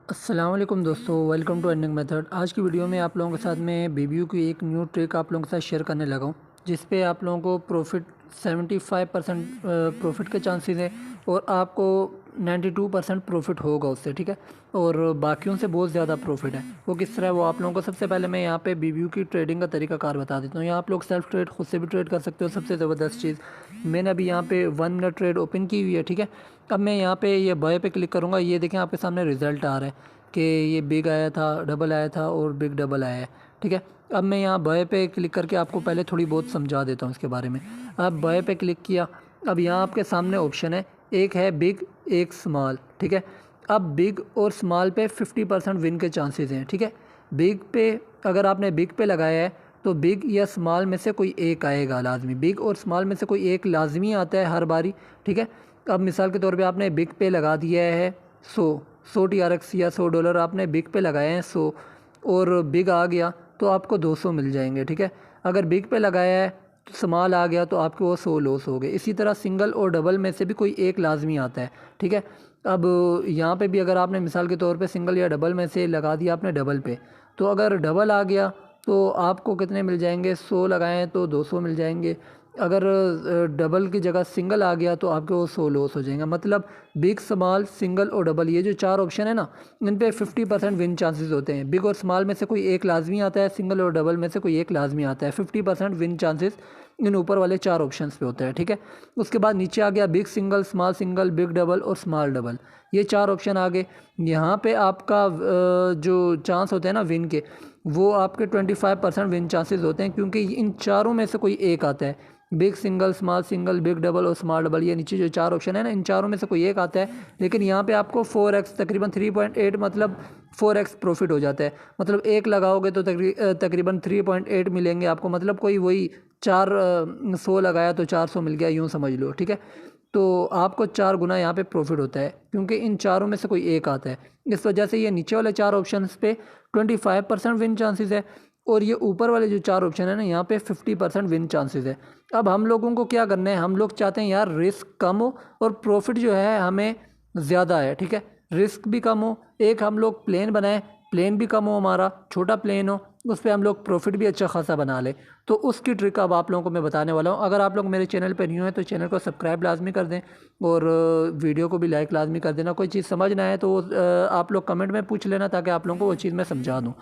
अस्सलाम वालेकुम दोस्तों, वेलकम टू अर्निंग मेथड। आज की वीडियो में आप लोगों के साथ में बीबीयू की एक न्यू ट्रिक आप लोगों के साथ शेयर करने लगा हूँ, जिस पे आप लोगों को प्रॉफिट 75% प्रॉफिट के चांसेस है और आपको 92% प्रॉफिट होगा उससे, ठीक है। और बाकियों से बहुत ज़्यादा प्रॉफिट है। वो किस तरह है वो आप लोगों को सबसे पहले मैं यहाँ पे बीबीयू की ट्रेडिंग का तरीकाकार बता देता हूँ। यहाँ आप लोग सेल्फ ट्रेड खुद से भी ट्रेड कर सकते हो। सबसे ज़बरदस्त चीज़, मैंने अभी यहाँ पे 1 मिनट ट्रेड ओपन की हुई है, ठीक है। अब मैं यहाँ पे ये बाय पे क्लिक करूँगा। ये देखें आपके सामने रिजल्ट आ रहा है कि ये बिग आया था, डबल आया था और बिग डबल आया है, ठीक है। अब मैं यहाँ बाय पे क्लिक करके आपको पहले थोड़ी बहुत समझा देता हूँ इसके बारे में। अब बाय पे क्लिक किया। अब यहाँ आपके सामने ऑप्शन है, एक है बिग, एक स्मॉल, ठीक है। अब बिग और स्मॉल पे 50% विन के चांसेस हैं, ठीक है। बिग पे अगर आपने बिग पे लगाया है तो बिग या स्मॉल में से कोई एक आएगा लाजमी। बिग और स्मॉल में से कोई एक लाजमी आता है हर बारी, ठीक है। अब मिसाल के तौर पे आपने बिग पे लगा दिया है 100 TRX या $100 आपने बिग पे लगाए हैं 100 और बिग आ गया तो आपको 200 मिल जाएंगे, ठीक है। अगर बिग पे लगाया है तो स्मॉल आ गया तो आपके वो 100 लॉस हो गए। इसी तरह सिंगल और डबल में से भी कोई एक लाजमी आता है, ठीक है। अब यहाँ पे भी अगर आपने मिसाल के तौर पे सिंगल या डबल में से लगा दिया आपने डबल पे, तो अगर डबल आ गया तो आपको कितने मिल जाएंगे, 100 लगाएं तो 200 मिल जाएंगे। अगर डबल की जगह सिंगल आ गया तो आपके वो 100 लॉस हो जाएगा। मतलब बिग, स्मॉल, सिंगल और डबल, ये जो चार ऑप्शन है ना, इन पे 50% विन चांसेस होते हैं। बिग और स्मॉल में से कोई एक लाजमी आता है, सिंगल और डबल में से कोई एक लाजमी आता है। 50% विन चांसेस इन ऊपर वाले चार ऑप्शंस पे होता है, ठीक है। उसके बाद नीचे आ गया बिग सिंगल, बिग डबल और स्मॉल डबल, ये चार ऑप्शन आ गए। यहाँ पे आपका जो चांस होते हैं ना विन के, वो आपके 25% विन चांसेस होते हैं, क्योंकि इन चारों में से कोई एक आता है। बिग सिंगल, बिग डबल और स्मॉल डबल, ये नीचे जो चार ऑप्शन है ना, इन चारों में से कोई एक आता है। लेकिन यहाँ पे आपको 4x तकरीबन 3.8 मतलब 4x प्रॉफिट हो जाता है। मतलब एक लगाओगे तो तकरीबन 3.8 मिलेंगे आपको। मतलब कोई वही 100 लगाया तो 400 मिल गया, यूँ समझ लो, ठीक है। तो आपको 4 गुना यहाँ पे प्रॉफिट होता है, क्योंकि इन चारों में से कोई एक आता है। इस वजह से ये नीचे वाले चार ऑप्शन पे 25% विन चांसेस है और ये ऊपर वाले जो चार ऑप्शन है ना, यहाँ पे 50% विन चांसेस है। अब हम लोगों को क्या करना है, हम लोग चाहते हैं यार रिस्क कम हो और प्रॉफिट जो है हमें ज़्यादा है, ठीक है। रिस्क भी कम हो, एक हम लोग प्लेन बनाएं, प्लेन भी कम हो, हमारा छोटा प्लेन हो, उस पर हम लोग प्रॉफिट भी अच्छा खासा बना लें। तो उसकी ट्रिक अब आप लोगों को मैं बताने वाला हूँ। अगर आप लोग मेरे चैनल पर न्यू हैं तो चैनल को सब्सक्राइब लाजमी कर दें और वीडियो को भी लाइक लाजमी कर देना। कोई चीज़ समझ ना आए तो आप लोग कमेंट में पूछ लेना, ताकि आप लोगों को वो चीज़ मैं समझा दूँ।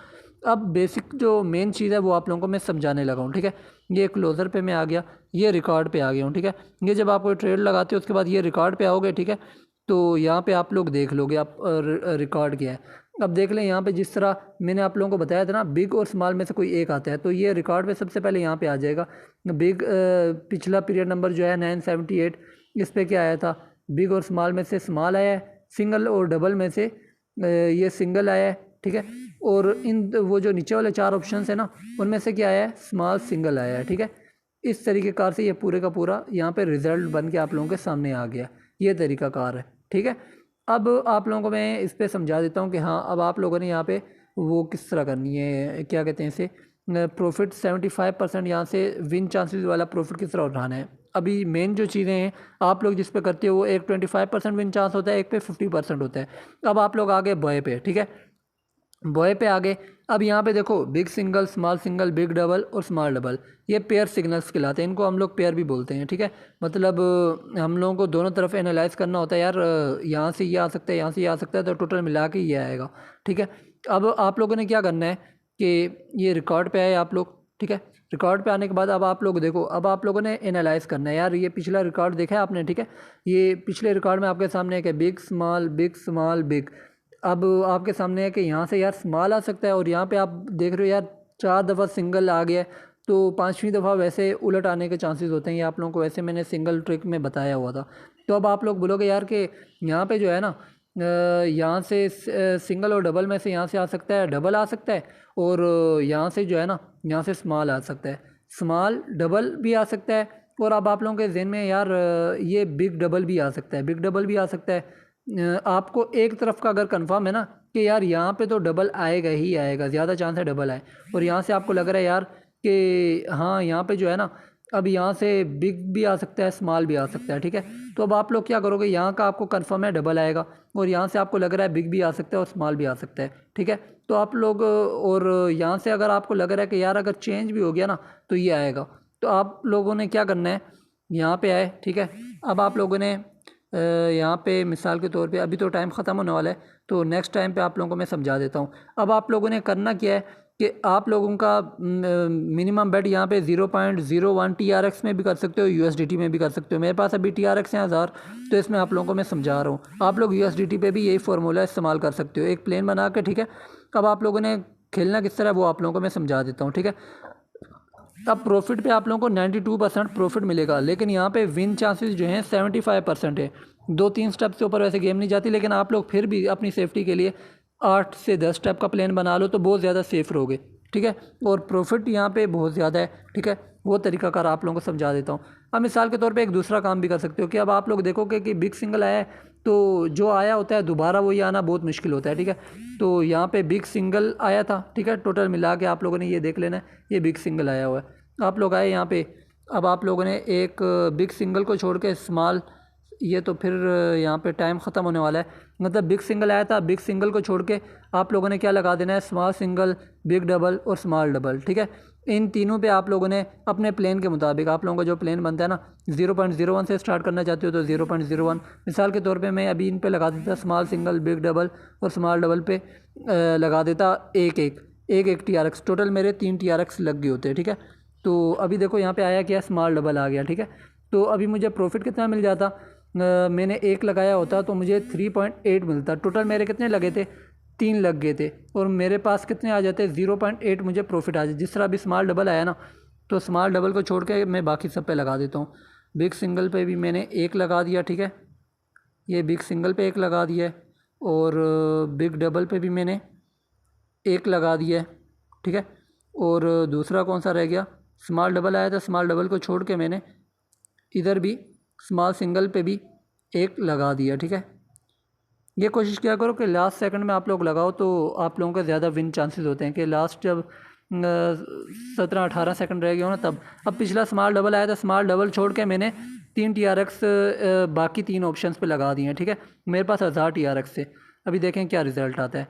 अब बेसिक जो मेन चीज़ है वो आप लोगों को मैं समझाने लगा हूँ, ठीक है। ये क्लोज़र पे मैं आ गया, ये रिकॉर्ड पे आ गया हूँ, ठीक है। ये जब आप कोई ट्रेड लगाते हो उसके बाद ये रिकॉर्ड पे आओगे, ठीक है। तो यहाँ पे आप लोग देख लोगे आप रिकॉर्ड क्या है। अब देख लें यहाँ पे, जिस तरह मैंने आप लोगों को बताया था ना, बिग और स्मॉल में से कोई एक आता है, तो ये रिकॉर्ड पे सबसे पहले यहाँ पे आ जाएगा। बिग पिछला पीरियड नंबर जो है 978, इस पर क्या आया था, बिग और स्मॉल में से स्मॉल आया है, सिंगल और डबल में से ये सिंगल आया है, ठीक है। और इन वो जो नीचे वाले चार ऑप्शन है ना, उनमें से क्या आया है, स्मॉल सिंगल आया है, ठीक है। इस तरीके कार से ये पूरे का पूरा यहाँ पे रिजल्ट बन के आप लोगों के सामने आ गया। ये तरीका कार है, ठीक है। अब आप लोगों को मैं इस पर समझा देता हूँ कि हाँ, अब आप लोगों ने यहाँ पे वो किस तरह करनी है, क्या कहते हैं इसे, प्रॉफिट 75% यहाँ से विन चांसेस वाला प्रॉफिट किस तरह उठाना है। अभी मेन जो चीज़ें हैं आप लोग जिस पे करते हो, वो एक 25% विन चांस होता है, एक पे 50% होता है। अब आप लोग आ गए बॉय पे, ठीक है। बॉय पे आ गए। अब यहाँ पे देखो, बिग सिंगल, बिग डबल और स्मॉल डबल, ये पेयर सिग्नल्स कहलाते हैं। इनको हम लोग पेयर भी बोलते हैं, ठीक है। मतलब हम लोगों को दोनों तरफ एनालाइज करना होता है यार, यहाँ से ये आ सकता है, यहाँ से ये आ सकता है, तो टोटल मिला के ये आएगा, ठीक है। अब आप लोगों ने क्या करना है कि ये रिकॉर्ड पे आए आप लोग, ठीक है। रिकॉर्ड पे आने के बाद अब आप लोग देखो, अब आप लोगों ने एनालाइज करना है यार, ये पिछला रिकॉर्ड देखा है आपने, ठीक है। ये पिछले रिकॉर्ड में आपके सामने है बिग स्मॉल बिग। अब आपके सामने है कि यहाँ से यार स्मॉल आ सकता है, और यहाँ पे आप देख रहे हो यार 4 दफ़ा सिंगल आ गया है, तो 5वीं दफ़ा वैसे उलट आने के चांसेस होते हैं। ये आप लोगों को वैसे मैंने सिंगल ट्रिक में बताया हुआ था। तो अब आप लोग बोलोगे यार कि यहाँ पे जो है ना, यहाँ से सिंगल और डबल में से यहाँ से आ सकता है, डबल आ सकता है, और यहाँ से जो है ना, यहाँ से स्मॉल आ सकता है, स्मॉल डबल भी आ सकता है। और अब आप लोगों के जहन में यार ये बिग डबल भी आ सकता है, बिग डबल भी आ सकता है। आपको एक तरफ का अगर कंफर्म है ना कि यार यहाँ पे तो डबल आएगा ही आएगा, ज़्यादा चांस है डबल आए, और यहाँ से आपको लग रहा है यार कि हाँ, यहाँ पे जो है ना अब यहाँ से बिग भी आ सकता है, स्मॉल भी आ सकता है, ठीक है। तो अब आप लोग क्या करोगे, यहाँ का आपको कंफर्म है डबल आएगा, और यहाँ से आपको लग रहा है बिग भी आ सकता है और स्मॉल भी आ सकता है, ठीक है। तो आप लोग और यहाँ से अगर आपको लग रहा है कि यार अगर चेंज भी हो गया ना तो ये आएगा, तो आप लोगों ने क्या करना है, यहाँ पे आए, ठीक है। अब आप लोगों ने यहाँ पे मिसाल के तौर पे अभी तो टाइम ख़त्म होने वाला है, तो नेक्स्ट टाइम पे आप लोगों को मैं समझा देता हूँ। अब आप लोगों ने करना क्या है कि आप लोगों का मिनिमम बेट यहाँ पे 0.01 TRX में भी कर सकते हो, USDT में भी कर सकते हो। मेरे पास अभी TRX है 1000, तो इसमें आप लोगों को मैं समझा रहा हूँ। आप लोग USDT पे भी यही फार्मूला इस्तेमाल कर सकते हो, एक प्लेन बना के, ठीक है। अब आप लोगों ने खेलना किस तरह वो आप लोगों को मैं समझा देता हूँ, ठीक है। अब प्रॉफिट पे आप लोगों को 92% प्रॉफिट मिलेगा, लेकिन यहाँ पे विन चांसेस जो हैं 75% है। 2-3 स्टेप से ऊपर वैसे गेम नहीं जाती, लेकिन आप लोग फिर भी अपनी सेफ्टी के लिए 8 से 10 स्टेप का प्लान बना लो तो बहुत ज़्यादा सेफ रहोगे, ठीक है। और प्रॉफिट यहाँ पे बहुत ज़्यादा है, ठीक है। वो तरीकाकार आप लोगों को समझा देता हूँ। अब मिसाल के तौर पे एक दूसरा काम भी कर सकते हो कि अब आप लोग देखोगे कि बिग सिंगल आया है, तो जो आया होता है दोबारा वही आना बहुत मुश्किल होता है, ठीक है। तो यहाँ पे बिग सिंगल आया था, ठीक है। टोटल मिला के आप लोगों ने ये देख लेना है, ये बिग सिंगल आया हुआ है। आप लोग आए यहाँ पे, अब आप लोगों ने एक बिग सिंगल को छोड़ के स्मॉल, ये तो फिर यहाँ पे टाइम ख़त्म होने वाला है। मतलब बिग सिंगल आया था, बिग सिंगल को छोड़ के आप लोगों ने क्या लगा देना है, स्मॉल सिंगल, बिग डबल और स्मॉल डबल, ठीक है। इन तीनों पे आप लोगों ने अपने प्लेन के मुताबिक, आप लोगों का जो प्लेन बनता है ना, 0.01 से स्टार्ट करना चाहते हो तो 0.01, मिसाल के तौर पे मैं अभी इन पे लगा देता स्मॉल सिंगल, बिग डबल और स्मॉल डबल पे लगा देता एक TRX। टोटल मेरे 3 TRX लग गए होते हैं, ठीक है। तो अभी देखो यहाँ पे आया क्या, स्मॉल डबल आ गया, ठीक है। तो अभी मुझे प्रॉफिट कितना मिल जाता, मैंने एक लगाया होता तो मुझे 3.8 मिलता। टोटल मेरे कितने लगे थे, 3 लग गए थे, और मेरे पास कितने आ जाते, 0.8 मुझे प्रॉफिट आ जाए। जिस तरह अभी स्मॉल डबल आया ना, तो स्मॉल डबल को छोड़ के मैं बाकी सब पे लगा देता हूँ। बिग सिंगल पे भी मैंने एक लगा दिया, ठीक है। ये बिग सिंगल पे एक लगा दिया है, और बिग डबल पे भी मैंने एक लगा दिया है, ठीक है। और दूसरा कौन सा रह गया, स्मॉल डबल आया था, स्मॉल डबल को छोड़ के मैंने इधर भी स्मॉल सिंगल पे भी एक लगा दिया, ठीक है। ये कोशिश किया करो कि लास्ट सेकंड में आप लोग लगाओ, तो आप लोगों का ज़्यादा विन चांसेस होते हैं कि लास्ट जब 17-18 सेकंड रह गए हो ना तब। अब पिछला स्मॉल डबल आया था, स्मॉल डबल छोड़ के मैंने 3 TRX बाकी 3 ऑप्शंस पे लगा दिए हैं, ठीक है। मेरे पास 1000 TRX से, अभी देखें क्या रिज़ल्ट आता है।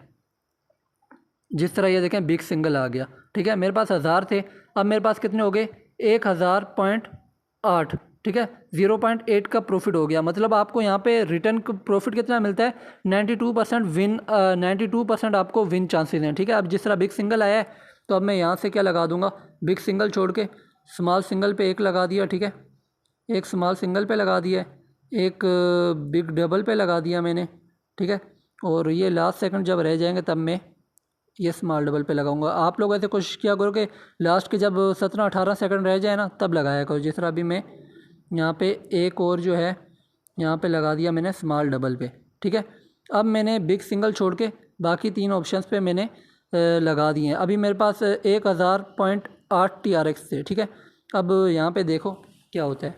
जिस तरह ये देखें बिग सिंगल आ गया, ठीक है। मेरे पास 1000 थे, अब मेरे पास कितने हो गए, 1000.8, ठीक है। 0.8 का प्रॉफिट हो गया। मतलब आपको यहाँ पे रिटर्न प्रॉफिट कितना मिलता है, 92% विन, 92% आपको विन चांसेस हैं, ठीक है। अब जिस तरह बिग सिंगल आया है, तो अब मैं यहाँ से क्या लगा दूंगा, बिग सिंगल छोड़ के स्मॉल सिंगल पे एक लगा दिया, ठीक है। एक स्मॉल सिंगल पे लगा दिया, एक बिग डबल पे लगा दिया मैंने, ठीक है। और ये लास्ट सेकंड जब रह जाएंगे तब मैं ये स्मॉल डबल पे लगाऊंगा। आप लोग ऐसे कोशिश किया करो कि लास्ट के जब 17-18 सेकंड रह जाए ना तब लगाया करो। जिस तरह अभी मैं यहाँ पे एक और जो है यहाँ पे लगा दिया मैंने स्मॉल डबल पे, ठीक है। अब मैंने बिग सिंगल छोड़ के बाकी 3 ऑप्शंस पे मैंने लगा दिए हैं। अभी मेरे पास 1000.8 TRX थे, ठीक है। अब यहाँ पे देखो क्या होता है।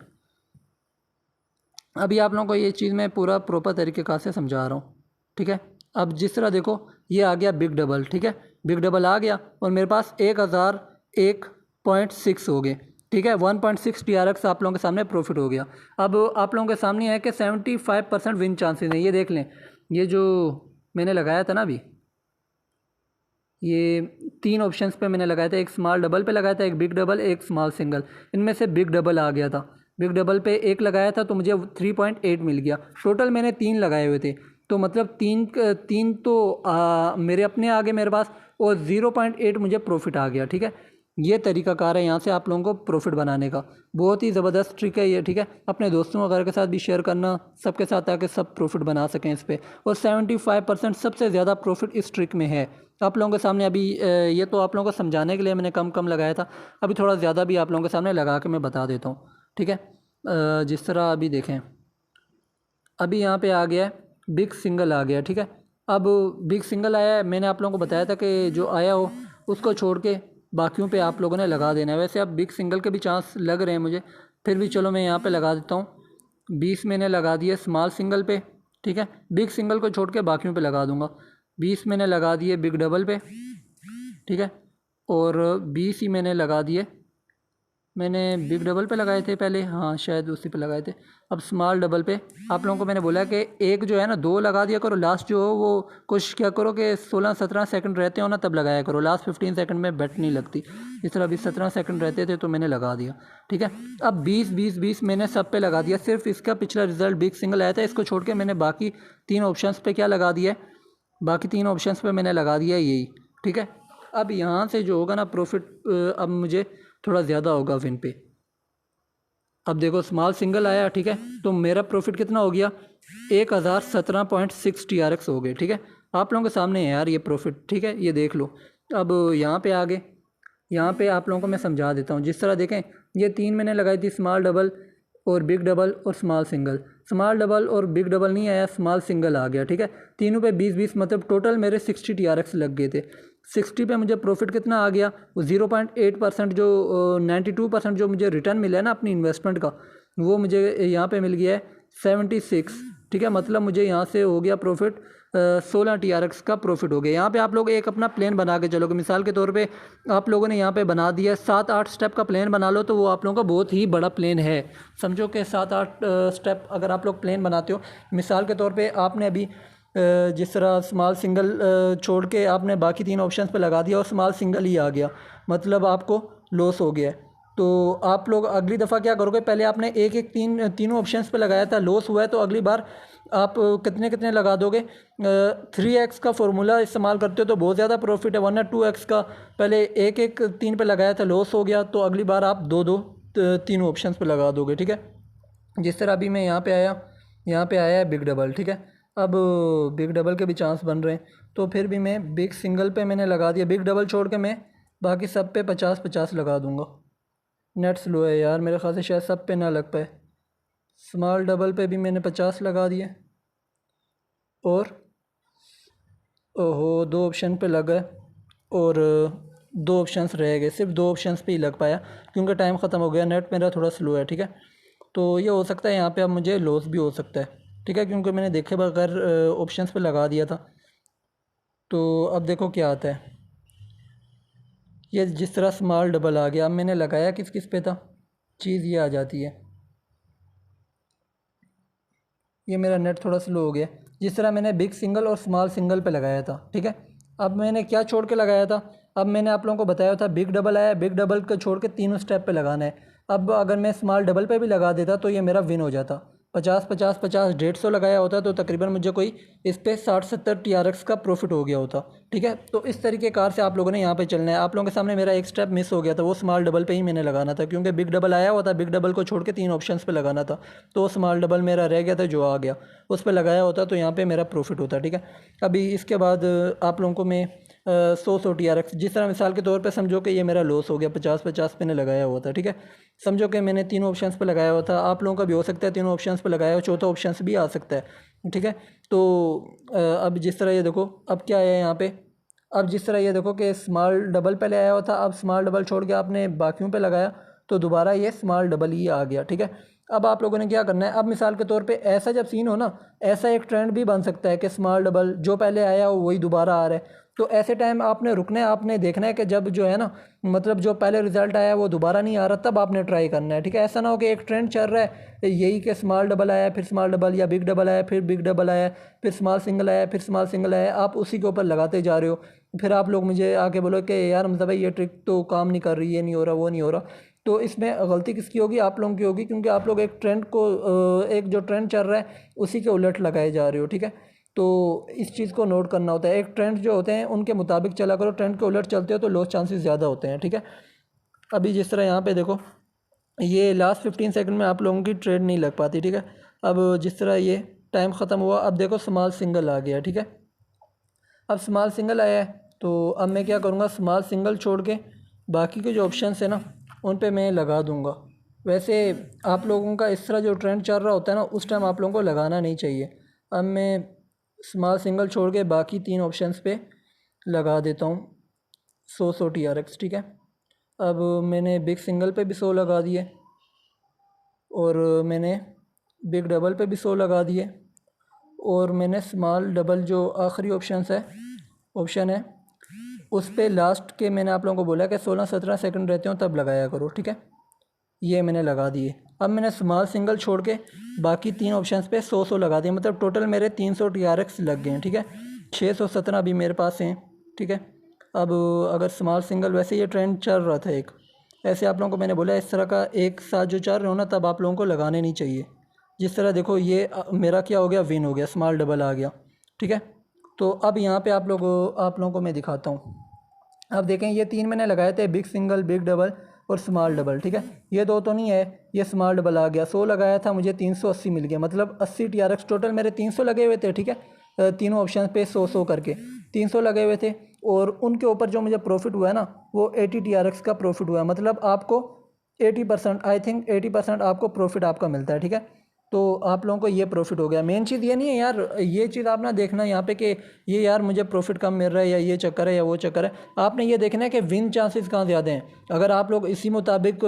अभी आप लोगों को ये चीज़ मैं पूरा प्रॉपर तरीके से समझा रहा हूँ, ठीक है। अब जिस तरह देखो ये आ गया बिग डबल, ठीक है। बिग डबल आ गया और मेरे पास 1001.6 हो गए, ठीक है। 1.6 TRX आप लोगों के सामने प्रॉफिट हो गया। अब आप लोगों के सामने है कि 75% विन चांसेस हैं। ये देख लें, ये जो मैंने लगाया था ना अभी, ये 3 ऑप्शंस पे मैंने लगाया था, एक स्मॉल डबल पे लगाया था, एक बिग डबल, एक स्मॉल सिंगल। इनमें से बिग डबल आ गया था। बिग डबल पे एक लगाया था तो मुझे 3.8 मिल गया। टोटल मैंने 3 लगाए हुए थे, तो मतलब तीन तो मेरे अपने आ गए मेरे पास, और 0.8 मुझे प्रॉफिट आ गया, ठीक है। ये तरीकाकार है यहाँ से आप लोगों को प्रॉफिट बनाने का। बहुत ही ज़बरदस्त ट्रिक है ये, ठीक है। अपने दोस्तों वगैरह के साथ भी शेयर करना, सबके साथ, ताकि सब प्रॉफिट बना सकें इस पर। और 75% सबसे ज़्यादा प्रॉफिट इस ट्रिक में है। आप लोगों के सामने अभी ये तो आप लोगों को समझाने के लिए मैंने कम कम लगाया था, अभी थोड़ा ज़्यादा भी आप लोगों के सामने लगा के मैं बता देता हूँ, ठीक है। जिस तरह अभी देखें, अभी यहाँ पे आ गया है बिग सिंगल आ गया, ठीक है। अब बिग सिंगल आया है, मैंने आप लोगों को बताया था कि जो आया हो उसको छोड़ के बाकियों पे आप लोगों ने लगा देना है। वैसे अब बिग सिंगल के भी चांस लग रहे हैं मुझे, फिर भी चलो मैं यहाँ पे लगा देता हूँ। 20 मैंने लगा दिए स्मॉल सिंगल पे, ठीक है। बिग सिंगल को छोड़ के बाकियों पे लगा दूंगा। 20 मैंने लगा दिए बिग डबल पे, ठीक है। और 20 ही मैंने लगा दिए मैंने बिग डबल पे लगाए थे पहले, हाँ शायद उसी पे लगाए थे। अब स्मॉल डबल पे आप लोगों को मैंने बोला कि एक जो है ना 2 लगा दिया करो, लास्ट जो हो वो कोशिश क्या करो कि 16-17 सेकंड रहते हो ना तब लगाया करो, लास्ट 15 सेकंड में बेट नहीं लगती। इस तरह अभी 17 सेकंड रहते थे तो मैंने लगा दिया, ठीक है। अब 20-20-20 मैंने सब पे लगा दिया, सिर्फ इसका पिछला रिजल्ट बिग सिंगल आया था, इसको छोड़ के मैंने बाकी 3 ऑप्शंस पे क्या लगा दिया है, बाकी 3 ऑप्शंस पे मैंने लगा दिया यही, ठीक है। अब यहाँ से जो होगा ना प्रॉफिट, अब मुझे थोड़ा ज़्यादा होगा विन पे। अब देखो स्मॉल सिंगल आया, ठीक है, तो मेरा प्रॉफिट कितना हो गया, 1017.6 TRX हो गए, ठीक है। आप लोगों के सामने है यार ये प्रॉफिट, ठीक है, ये देख लो। अब यहाँ पे आगे, यहाँ पे आप लोगों को मैं समझा देता हूँ। जिस तरह देखें ये 3 मैंने लगाई थी, स्मॉल डबल और बिग डबल और स्मॉल सिंगल, स्मॉल डबल और बिग डबल नहीं आया, स्मॉल सिंगल आ गया, ठीक है। तीनों पे 20-20 मतलब टोटल मेरे 60 TRX लग गए थे। 60 पे मुझे प्रॉफिट कितना आ गया, वो 0.8% जो 92% जो मुझे रिटर्न मिला है ना अपनी इन्वेस्टमेंट का, वो मुझे यहाँ पे मिल गया है 76, ठीक है। मतलब मुझे यहाँ से हो गया प्रॉफिट 16 TRX का प्रॉफिट हो गया। यहाँ पे आप लोग एक अपना प्लान बना के चलोगे, मिसाल के तौर पे आप लोगों ने यहाँ पे बना दिया 7-8 स्टेप का प्लान बना लो, तो वो आप लोगों का बहुत ही बड़ा प्लान है। समझो कि 7-8 स्टेप अगर आप लोग प्लान बनाते हो, मिसाल के तौर पे आपने अभी जिस तरह स्मॉल सिंगल छोड़ के आपने बाकी 3 ऑप्शंस पे लगा दिया और स्मॉल सिंगल ही आ गया, मतलब आपको लॉस हो गया है। तो आप लोग अगली दफ़ा क्या करोगे, पहले आपने एक तीनों ऑप्शंस पे लगाया था, लॉस हुआ है, तो अगली बार आप कितने कितने लगा दोगे। 3x का फार्मूला इस्तेमाल करते हो तो बहुत ज़्यादा प्रॉफिट है, वरना 2x का पहले एक 3 पे लगाया था, लॉस हो गया, तो अगली बार आप 2 तीनों ऑप्शंस पे लगा दोगे, ठीक है। जिस तरह अभी मैं यहाँ पे आया, यहाँ पे आया है बिग डबल, ठीक है। अब बिग डबल के भी चांस बन रहे हैं, तो फिर भी मैं बिग सिंगल पे मैंने लगा दिया, बिग डबल छोड़ के मैं बाकी सब पे 50-50 लगा दूंगा। नेट स्लो है यार, मेरे ख्याल से शायद सब पे ना लग पाए। स्मॉल डबल पे भी मैंने 50 लगा दिए और ओहो 2 ऑप्शन पे लगा और 2 ऑप्शंस रह गए, सिर्फ 2 ऑप्शंस पे ही लग पाया क्योंकि टाइम ख़त्म हो गया, नेट मेरा थोड़ा स्लो है, ठीक है। तो ये हो सकता है यहाँ पे अब मुझे लॉस भी हो सकता है, ठीक है, क्योंकि मैंने देखे बगैर ऑप्शंस पे लगा दिया था। तो अब देखो क्या आता है, ये जिस तरह स्मॉल डबल आ गया, अब मैंने लगाया किस किस पे था, चीज़ ये आ जाती है। ये मेरा नेट थोड़ा स्लो हो गया, जिस तरह मैंने बिग सिंगल और स्मॉल सिंगल पे लगाया था, ठीक है। अब मैंने क्या छोड़ के लगाया था, अब मैंने आप लोगों को बताया था बिग डबल आया, बिग डबल को छोड़ के तीनों स्टेप पे लगाना है। अब अगर मैं स्मॉल डबल पे भी लगा देता तो ये मेरा विन हो जाता, 50-50-50 150 लगाया होता तो तकरीबन मुझे कोई इस पर 60-70 TRX का प्रॉफिट हो गया होता, ठीक है। तो इस तरीके कार से आप लोगों ने यहाँ पे चलना है। आप लोगों के सामने मेरा एक स्टेप मिस हो गया था, वो स्मॉल डबल पे ही मैंने लगाना था क्योंकि बिग डबल आया हुआ था, बिग डबल को छोड़ के 3 ऑप्शंस पे लगाना था, तो स्मॉल डबल मेरा रह गया था जो आ गया, उस पर लगाया होता तो यहाँ पर मेरा प्रॉफिट होता, ठीक है। अभी इसके बाद आप लोगों को मैं 100 TRX, जिस तरह मिसाल के तौर पे समझो कि ये मेरा लॉस हो गया, 50-50 मैंने लगाया हुआ था, ठीक है। समझो कि मैंने 3 ऑप्शंस पे लगाया हुआ था, आप लोगों का भी हो सकता है 3 ऑप्शंस पे लगाया हो, चौथा ऑप्शंस भी आ सकता है, ठीक है। तो अब जिस तरह ये देखो अब क्या है यहाँ पे, अब जिस तरह ये देखो कि स्मॉल डबल पहले आया हुआ था, अब स्मॉल डबल छोड़ के आपने बाकियों पे लगाया तो दोबारा ये स्मॉल डबल ही आ गया, ठीक है। अब आप लोगों ने क्या करना है, अब मिसाल के तौर पे ऐसा जब सीन हो ना, ऐसा एक ट्रेंड भी बन सकता है कि स्मॉल डबल जो पहले आया हो वही दोबारा आ रहा है, तो ऐसे टाइम आपने रुकना है, आपने देखना है कि जब जो है ना, मतलब जो पहले रिजल्ट आया वो दोबारा नहीं आ रहा, तब आपने ट्राई करना है, ठीक है। ऐसा ना हो कि एक ट्रेंड चल रहा है यही कि स्मॉल डबल आया फिर स्मॉल डबल, या बिग डबल आया फिर बिग डबल आया, फिर स्मॉल सिंगल आया फिर स्मॉल सिंगल आया, आप उसी के ऊपर लगाते जा रहे हो, फिर आप लोग मुझे आके बोलो कि यार मतलब भाई ये ट्रिक तो काम नहीं कर रही, ये नहीं हो रहा, वो नहीं हो रहा। तो इसमें गलती किसकी होगी, आप लोगों की होगी, क्योंकि आप लोग एक ट्रेंड को एक जो ट्रेंड चल रहा है उसी के उलट लगाए जा रहे हो, ठीक है। तो इस चीज़ को नोट करना होता है, एक ट्रेंड जो होते हैं उनके मुताबिक चला करो, ट्रेंड के उलट चलते हो तो लॉस चांसेस ज़्यादा होते हैं, ठीक है। अभी जिस तरह यहाँ पे देखो ये लास्ट 15 सेकंड में आप लोगों की ट्रेड नहीं लग पाती, ठीक है। अब जिस तरह ये टाइम ख़त्म हुआ, अब देखो स्मॉल सिंगल आ गया, ठीक है। अब स्मॉल सिंगल आया है तो अब मैं क्या करूँगा, स्मॉल सिंगल छोड़ के बाकी के जो ऑप्शन है ना उन पे मैं लगा दूँगा। वैसे आप लोगों का इस तरह जो ट्रेंड चल रहा होता है ना उस टाइम आप लोगों को लगाना नहीं चाहिए। अब मैं स्मॉल सिंगल छोड़ के बाकी 3 ऑप्शंस पे लगा देता हूँ 100 TRX, ठीक है। अब मैंने बिग सिंगल पे भी 100 लगा दिए और मैंने बिग डबल पे भी 100 लगा दिए और मैंने स्मॉल डबल जो आखिरी ऑप्शन है उस पे लास्ट के मैंने आप लोगों को बोला कि 16-17 सेकंड रहते हो तब लगाया करो, ठीक है। ये मैंने लगा दिए। अब मैंने स्मॉल सिंगल छोड़ के बाकी 3 ऑप्शंस पे 100 लगा दिए, मतलब टोटल मेरे 300 TRX लग गए हैं, ठीक है। 617 अभी मेरे पास हैं, ठीक है। अब अगर स्मॉल सिंगल, वैसे ये ट्रेंड चल रहा था एक, ऐसे आप लोगों को मैंने बोला इस तरह का एक साथ जो चल रहे हो ना, तब आप लोगों को लगाने नहीं चाहिए। जिस तरह देखो ये मेरा क्या हो गया, विन हो गया, स्मॉल डबल आ गया, ठीक है। तो अब यहाँ पे आप लोगों को मैं दिखाता हूँ। अब देखें ये 3 मैंने लगाए थे, बिग सिंगल, बिग डबल और स्मॉल डबल, ठीक है। ये 2 तो नहीं है, ये स्मॉल डबल आ गया। 100 लगाया था, मुझे 380 मिल गया, मतलब 80 TRX टोटल मेरे 300 लगे हुए थे, ठीक है। तीनों ऑप्शन पे 100 करके 300 लगे हुए थे, और उनके ऊपर जो मुझे प्रॉफिट हुआ है ना, वो 80 TRX का प्रॉफिट हुआ है। मतलब आपको 80%, आई थिंक 80% आपको प्रॉफिट आपका मिलता है, ठीक है। तो आप लोगों को ये प्रॉफिट हो गया। मेन चीज़ ये नहीं है यार, ये चीज़ आप ना देखना यहाँ पे कि ये यार मुझे प्रॉफिट कम मिल रहा है, या ये चक्कर है, या वो चक्कर है। आपने ये देखना है कि विन चांसेस कहाँ ज़्यादा हैं। अगर आप लोग इसी मुताबिक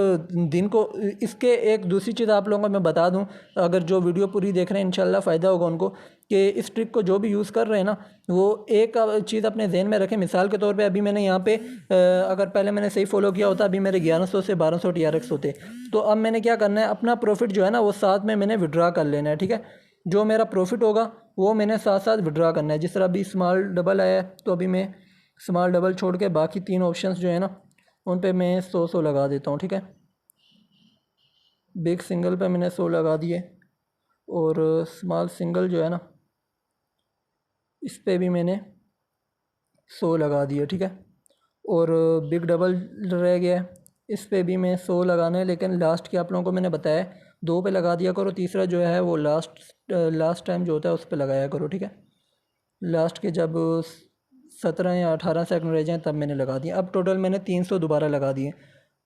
दिन को, इसके एक दूसरी चीज़ आप लोगों को मैं बता दूँ, अगर जो वीडियो पूरी देख रहे हैं इंशाल्लाह फ़ायदा होगा उनको, कि इस ट्रिक को जो भी यूज़ कर रहे हैं ना, वो एक चीज़ अपने जहन में रखें। मिसाल के तौर पे अभी मैंने यहाँ पे अगर पहले मैंने सही फॉलो किया होता, अभी मेरे 1100 से 1200 TRX होते। तो अब मैंने क्या करना है, अपना प्रॉफिट जो है ना वो साथ में मैंने विड्रा कर लेना है, ठीक है। जो मेरा प्रॉफिट होगा वो मैंने साथ साथ विड्रा करना है। जिस तरह अभी स्मॉल डबल आया है, तो अभी मैं स्मॉल डबल छोड़ के बाकी 3 ऑप्शंस जो है ना, उन पे मैं 100 लगा देता हूँ, ठीक है। बिग सिंगल पे मैंने 100 लगा दिए, और स्मॉल सिंगल जो है ना, इस पे भी मैंने 100 लगा दिए, ठीक है। और बिग डबल रह गया है, इस पे भी मैं 100 लगाना है, लेकिन लास्ट के आप लोगों को मैंने बताया 2 पे लगा दिया करो, तीसरा जो है वो लास्ट टाइम जो होता है उस पे लगाया करो, ठीक है। लास्ट के जब 17 या 18 सेकंड रह जाएँ तब मैंने लगा दिया। अब टोटल मैंने 300 दोबारा लगा दिए।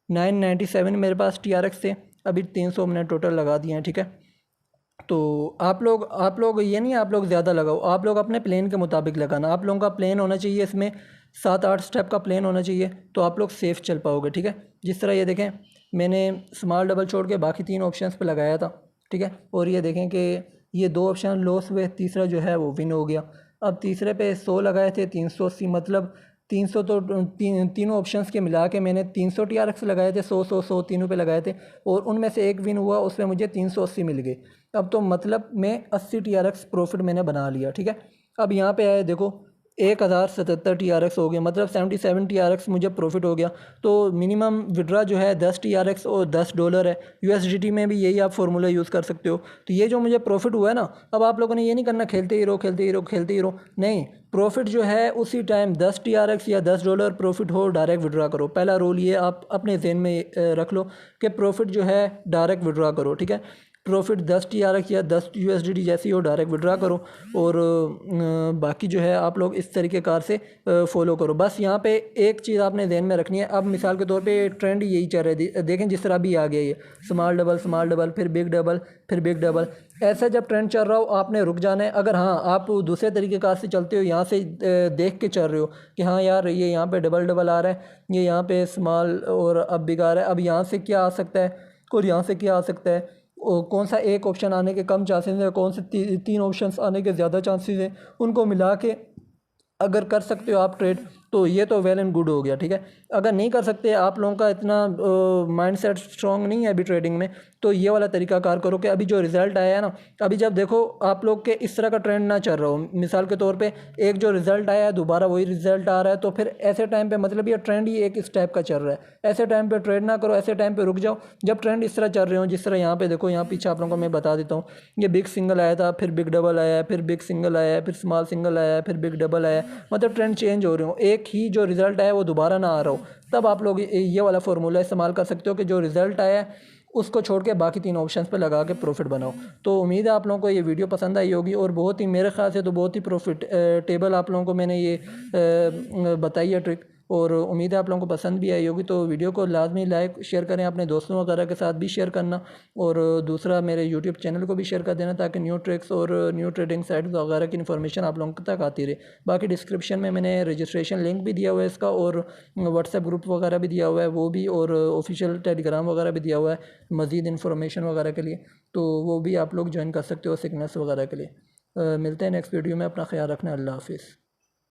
997 मेरे पास TRX थे, अभी 300 मैंने टोटल लगा दिए हैं, ठीक है। तो आप लोग ये नहीं आप लोग ज़्यादा लगाओ, आप लोग अपने प्लान के मुताबिक लगाना। आप लोगों का प्लान होना चाहिए, इसमें 7-8 स्टेप का प्लान होना चाहिए, तो आप लोग सेफ़ चल पाओगे, ठीक है। जिस तरह ये देखें, मैंने स्मॉल डबल छोड़ के बाकी 3 ऑप्शंस पे लगाया था, ठीक है। और ये देखें कि ये 2 ऑप्शन लॉस हुए, तीसरा जो है वो विन हो गया। अब तीसरे पे 100 लगाए थे, 380, मतलब 300 तो तीनों ऑप्शंस के मिला के मैंने 300 TRX लगाए थे, 100 तीनों पे लगाए थे, और उनमें से एक विन हुआ, उसमें मुझे 380 मिल गए। अब तो मतलब मैं 80 TRX प्रॉफिट मैंने बना लिया, ठीक है। अब यहाँ पे आए देखो 1077 TRX हो गया, मतलब 77 TRX मुझे प्रॉफिट हो गया। तो मिनिमम विड्रा जो है 10 TRX और $10 है। USDT में भी यही आप फार्मूला यूज़ कर सकते हो। तो ये जो मुझे प्रॉफिट हुआ है ना, अब आप लोगों ने ये नहीं करना खेलते ही रहो, खेलते ही रहो, खेलते ही रहो, नहीं। प्रॉफिट जो है उसी टाइम 10 TRX या $10 प्रॉफिट हो, डायरेक्ट विड्रा करो। पहला रूल ये आप अपने जहन में रख लो कि प्रॉफिट जो है डायरेक्ट विड्रा करो, ठीक है। प्रॉफिट 10 TRX या 10 USDT जैसी हो, डायरेक्ट विड्रा करो। और बाकी जो है आप लोग इस तरीके कार से फॉलो करो। बस यहाँ पे एक चीज़ आपने ध्यान में रखनी है। अब मिसाल के तौर पे ट्रेंड यही चल रहा है, देखें जिस तरह भी आ गया ये स्मॉल डबल, फिर बिग डबल, फिर बिग डबल। ऐसा जब ट्रेंड चल रहा हो आपने रुक जाना है। अगर हाँ आप दूसरे तरीके कार से चलते हो, यहाँ से देख के चल रहे हो कि हाँ यार ये यहाँ पे डबल डबल आ रहा है, ये यहाँ पे स्मॉल और अब बिग आ रहा है, अब यहाँ से क्या आ सकता है और यहाँ से क्या आ सकता है, कौन सा एक ऑप्शन आने के कम चांसेस हैं, कौन से 3 ऑप्शंस आने के ज़्यादा चांसेस हैं, उनको मिला के अगर कर सकते हो आप ट्रेड, तो ये तो वेल एंड गुड हो गया, ठीक है। अगर नहीं कर सकते, आप लोगों का इतना माइंड सेट स्ट्रॉन्ग नहीं है अभी ट्रेडिंग में, तो ये वाला तरीका कार करो कि अभी जो रिज़ल्ट आया है ना, अभी जब देखो आप लोग के इस तरह का ट्रेंड ना चल रहा हो, मिसाल के तौर पे एक जो रिज़ल्ट आया है दोबारा वही रिज़ल्ट आ रहा है, तो फिर ऐसे टाइम पे मतलब ये ट्रेंड ही एक स्टेप का चल रहा है, ऐसे टाइम पे ट्रेड ना करो, ऐसे टाइम पे रुक जाओ। जब ट्रेंड इस तरह चल रहे हो, जिस तरह यहाँ पे देखो, यहाँ पीछे आप लोगों को मैं बता देता हूँ, ये बिग सिंगल आया था, फिर बिग डबल आया, फिर बिग सिंगल आया, फिर स्मॉल सिंगल आया, फिर बिग डबल आया, मतलब ट्रेंड चेंज हो रहे हो, एक ही जो रिज़ल्ट आया वो दोबारा ना आ रहा हो, तब आप लोग ये वाला फार्मूला इस्तेमाल कर सकते हो कि जो रिज़ल्ट आया है उसको छोड़ के बाकी 3 ऑप्शंस पे लगा के प्रॉफिट बनाओ। तो उम्मीद है आप लोगों को ये वीडियो पसंद आई होगी, और बहुत ही मेरे ख्याल से तो बहुत ही प्रॉफिट टेबल आप लोगों को मैंने ये बताई है ट्रिक, और उम्मीद है आप लोगों को पसंद भी आई होगी। तो वीडियो को लाजमी लाइक शेयर करें, अपने दोस्तों वगैरह के साथ भी शेयर करना, और दूसरा मेरे यूट्यूब चैनल को भी शेयर कर देना, ताकि न्यू ट्रिक्स और न्यू ट्रेडिंग साइट्स वगैरह की इन्फॉर्मेशन आप लोगों तक आती रहे। बाकी डिस्क्रिप्शन में मैंने रजिस्ट्रेशन लिंक भी दिया हुआ है इसका, और व्हाट्सएप ग्रुप वगैरह भी दिया हुआ है वो भी, और ऑफिशियल टेलीग्राम वगैरह भी दिया हुआ है मज़ीद इन्फॉर्मेशन वगैरह के लिए, तो वो भी आप लोग ज्वाइन कर सकते हो सिग्नल्स वगैरह के लिए। मिलते हैं नेक्स्ट वीडियो में, अपना ख्याल रखना, अल्लाह हाफिज़।